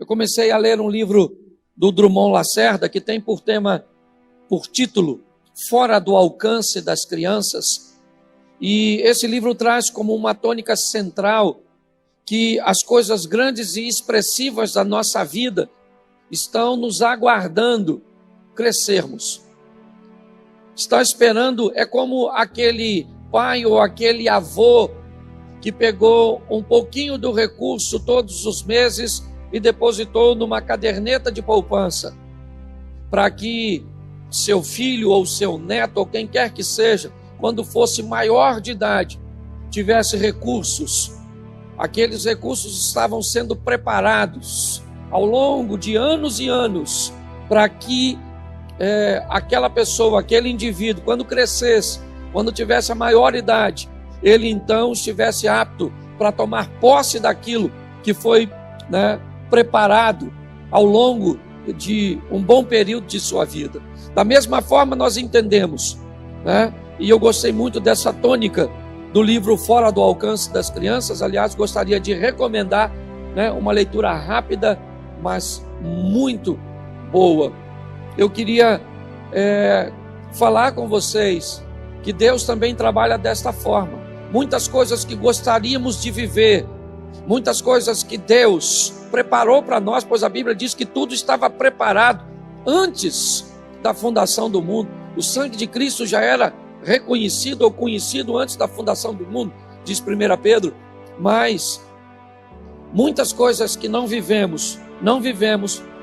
Eu comecei a ler um livro do Drummond Lacerda que tem por título, Fora do Alcance das Crianças. E esse livro traz como uma tônica central que as coisas grandes e expressivas da nossa vida estão nos aguardando crescermos. Está esperando, é como aquele pai ou aquele avô que pegou um pouquinho do recurso todos os meses e depositou numa caderneta de poupança, para que seu filho ou seu neto, ou quem quer que seja, quando fosse maior de idade, tivesse recursos. Aqueles recursos estavam sendo preparados ao longo de anos e anos, para que aquela pessoa, aquele indivíduo, quando crescesse, quando tivesse a maior idade, ele então estivesse apto para tomar posse daquilo que foi preparado ao longo de um bom período de sua vida. Da mesma forma nós entendemos, e eu gostei muito dessa tônica do livro Fora do Alcance das Crianças. Aliás, gostaria de recomendar uma leitura rápida, mas muito boa. Eu queria falar com vocês que Deus também trabalha desta forma. Muitas coisas que gostaríamos de viver, muitas coisas que Deus preparou para nós, pois a Bíblia diz que tudo estava preparado antes da fundação do mundo. O sangue de Cristo já era reconhecido ou conhecido antes da fundação do mundo, diz 1 Pedro. Mas muitas coisas que não vivemos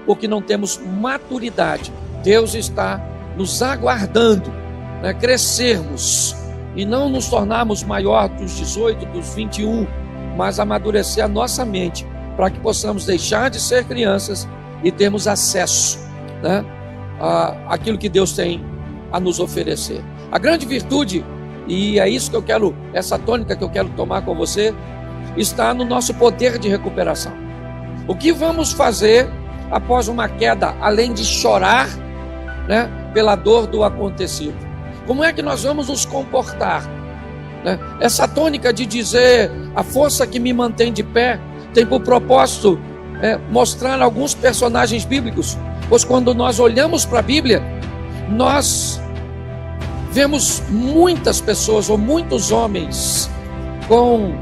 porque não temos maturidade. Deus está nos aguardando, crescermos e não nos tornarmos maior dos 18, dos 21, mas amadurecer a nossa mente, para que possamos deixar de ser crianças e termos acesso àquilo que Deus tem a nos oferecer. A grande virtude, e é isso que eu quero, essa tônica que eu quero tomar com você, está no nosso poder de recuperação. O que vamos fazer após uma queda, além de chorar pela dor do acontecido? Como é que nós vamos nos comportar? Essa tônica de dizer a força que me mantém de pé tem por propósito mostrar alguns personagens bíblicos, pois quando nós olhamos para a Bíblia, nós vemos muitas pessoas ou muitos homens com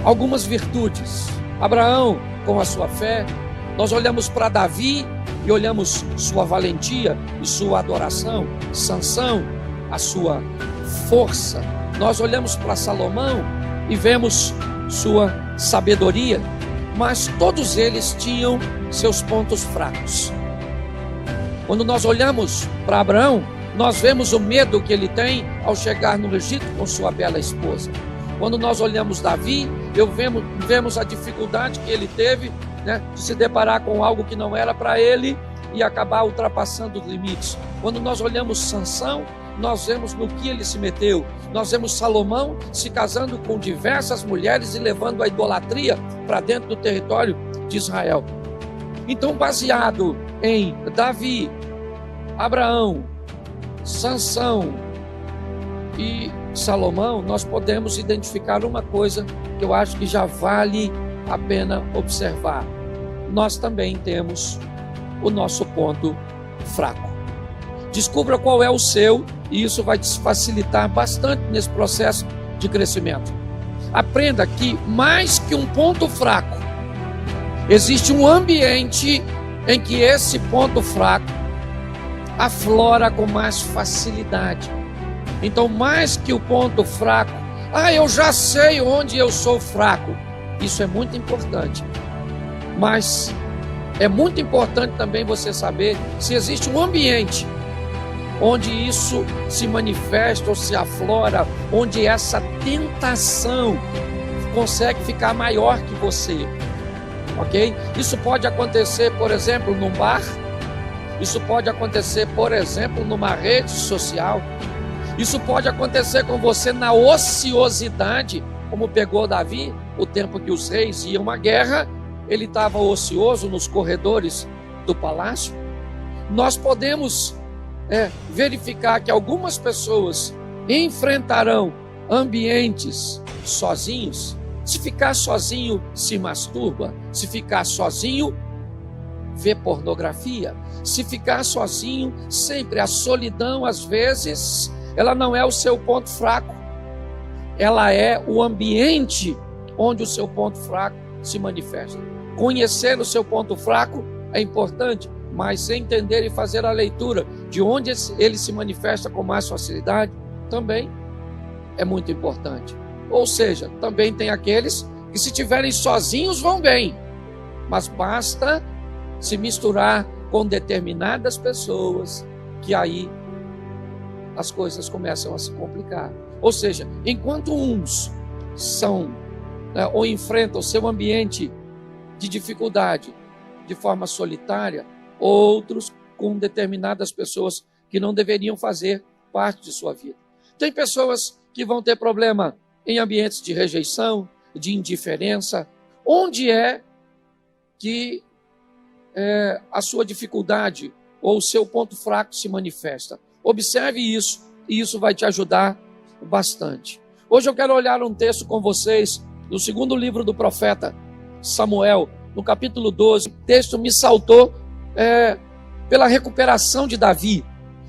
algumas virtudes. Abraão com a sua fé, nós olhamos para Davi e olhamos sua valentia e sua adoração. Sansão, a sua força. Nós olhamos para Salomão e vemos sua sabedoria, mas todos eles tinham seus pontos fracos. Quando nós olhamos para Abraão, nós vemos o medo que ele tem ao chegar no Egito com sua bela esposa. Quando nós olhamos Davi, vemos a dificuldade que ele teve de se deparar com algo que não era para ele e acabar ultrapassando os limites. Quando nós olhamos Sansão, nós vemos no que ele se meteu. Nós vemos Salomão se casando com diversas mulheres e levando a idolatria para dentro do território de Israel. Então, baseado em Davi, Abraão, Sansão e Salomão, nós podemos identificar uma coisa que eu acho que já vale a pena observar. Nós também temos o nosso ponto fraco. Descubra qual é o seu, e isso vai te facilitar bastante nesse processo de crescimento. Aprenda que mais que um ponto fraco, existe um ambiente em que esse ponto fraco aflora com mais facilidade. Então, mais que o ponto fraco, eu já sei onde eu sou fraco. Isso é muito importante. Mas é muito importante também você saber se existe um ambiente onde isso se manifesta ou se aflora, onde essa tentação consegue ficar maior que você. Ok? Isso pode acontecer, por exemplo, num bar. Isso pode acontecer, por exemplo, numa rede social. Isso pode acontecer com você na ociosidade, como pegou Davi, o tempo que os reis iam à guerra, ele estava ocioso nos corredores do palácio. Nós podemos verificar que algumas pessoas enfrentarão ambientes sozinhos. Se ficar sozinho, se masturba. Se ficar sozinho, ver pornografia. Se ficar sozinho, sempre a solidão, às vezes, ela não é o seu ponto fraco. Ela é o ambiente onde o seu ponto fraco se manifesta. Conhecer o seu ponto fraco é importante, mas entender e fazer a leitura de onde ele se manifesta com mais facilidade também é muito importante. Ou seja, também tem aqueles que, se estiverem sozinhos, vão bem, mas basta se misturar com determinadas pessoas que aí as coisas começam a se complicar. Ou seja, enquanto uns são ou enfrentam o seu ambiente de dificuldade de forma solitária, outros com determinadas pessoas que não deveriam fazer parte de sua vida. Tem pessoas que vão ter problema em ambientes de rejeição, de indiferença. Onde é que a sua dificuldade ou o seu ponto fraco se manifesta? Observe isso, e isso vai te ajudar bastante. Hoje eu quero olhar um texto com vocês do segundo livro do profeta Samuel, no capítulo 12. O texto me saltou pela recuperação de Davi,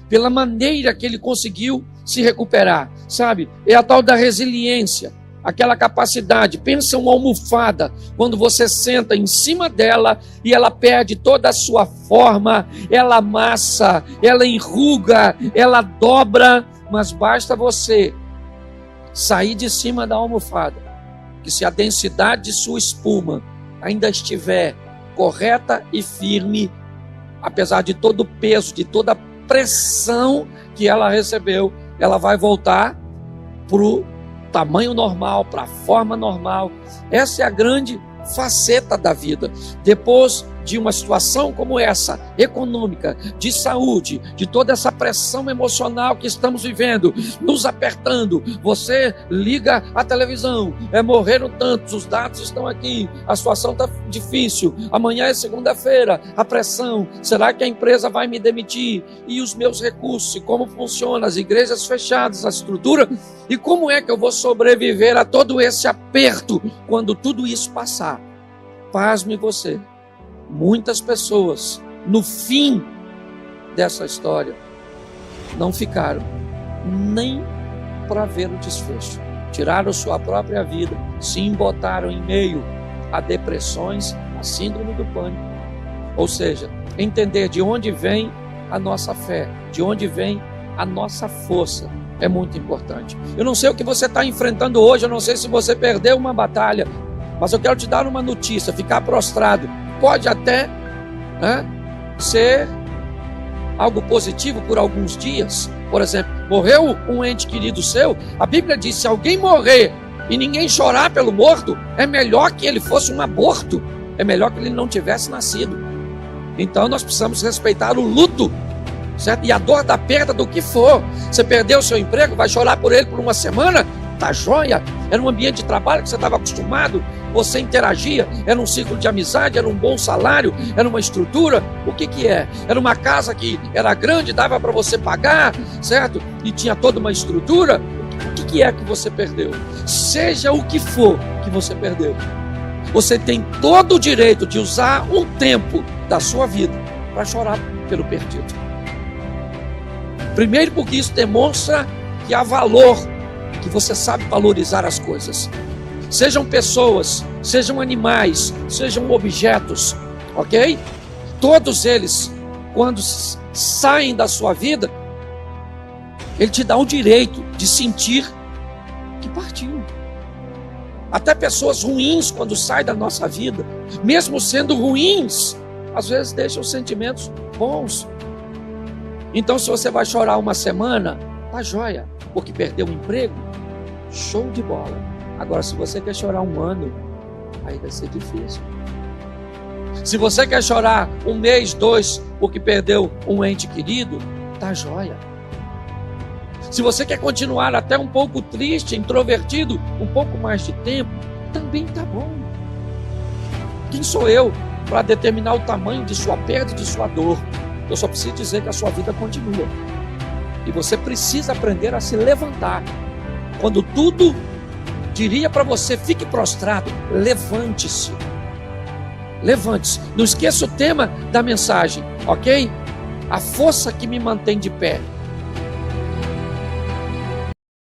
pela maneira que ele conseguiu se recuperar, sabe? É a tal da resiliência, aquela capacidade. Pensa uma almofada, quando você senta em cima dela e ela perde toda a sua forma, ela amassa, ela enruga, ela dobra, mas basta você sair de cima da almofada, que se a densidade de sua espuma ainda estiver correta e firme, apesar de todo o peso, de toda a pressão que ela recebeu, ela vai voltar para o tamanho normal, para a forma normal. Essa é a grande faceta da vida. Depois de uma situação como essa, econômica, de saúde, de toda essa pressão emocional que estamos vivendo, nos apertando, você liga a televisão, morreram tantos, os dados estão aqui, a situação está difícil, amanhã é segunda-feira, a pressão, será que a empresa vai me demitir? E os meus recursos, e como funciona, as igrejas fechadas, a estrutura, e como é que eu vou sobreviver a todo esse aperto quando tudo isso passar? Pasme você. Muitas pessoas, no fim dessa história, não ficaram nem para ver o desfecho. Tiraram sua própria vida, se embotaram em meio a depressões, a síndrome do pânico. Ou seja, entender de onde vem a nossa fé, de onde vem a nossa força, é muito importante. Eu não sei o que você está enfrentando hoje, eu não sei se você perdeu uma batalha, mas eu quero te dar uma notícia: ficar prostrado pode até ser algo positivo por alguns dias. Por exemplo, morreu um ente querido seu, a Bíblia diz: se alguém morrer e ninguém chorar pelo morto, é melhor que ele fosse um aborto, é melhor que ele não tivesse nascido. Então nós precisamos respeitar o luto, certo? E a dor da perda do que for. Você perdeu o seu emprego, vai chorar por ele por uma semana? Tá joia? Era um ambiente de trabalho que você estava acostumado, você interagia, era um ciclo de amizade, era um bom salário, era uma estrutura. O que é? Era uma casa que era grande, dava para você pagar, certo? E tinha toda uma estrutura. O que é que você perdeu? Seja o que for que você perdeu, você tem todo o direito de usar um tempo da sua vida para chorar pelo perdido. Primeiro, porque isso demonstra que há valor, que você sabe valorizar as coisas. Sejam pessoas, sejam animais, sejam objetos, ok? Todos eles, quando saem da sua vida, ele te dá o direito de sentir que partiu. Até pessoas ruins, quando saem da nossa vida, mesmo sendo ruins, às vezes deixam sentimentos bons. Então, se você vai chorar uma semana, tá joia, porque perdeu o emprego, show de bola. Agora, se você quer chorar um ano, aí vai ser difícil. Se você quer chorar um mês, 2, porque perdeu um ente querido, tá joia. Se você quer continuar até um pouco triste, introvertido, um pouco mais de tempo, também tá bom. Quem sou eu para determinar o tamanho de sua perda e de sua dor? Eu só preciso dizer que a sua vida continua. E você precisa aprender a se levantar. Quando tudo diria para você, fique prostrado, levante-se. Levante-se. Não esqueça o tema da mensagem, ok? A força que me mantém de pé.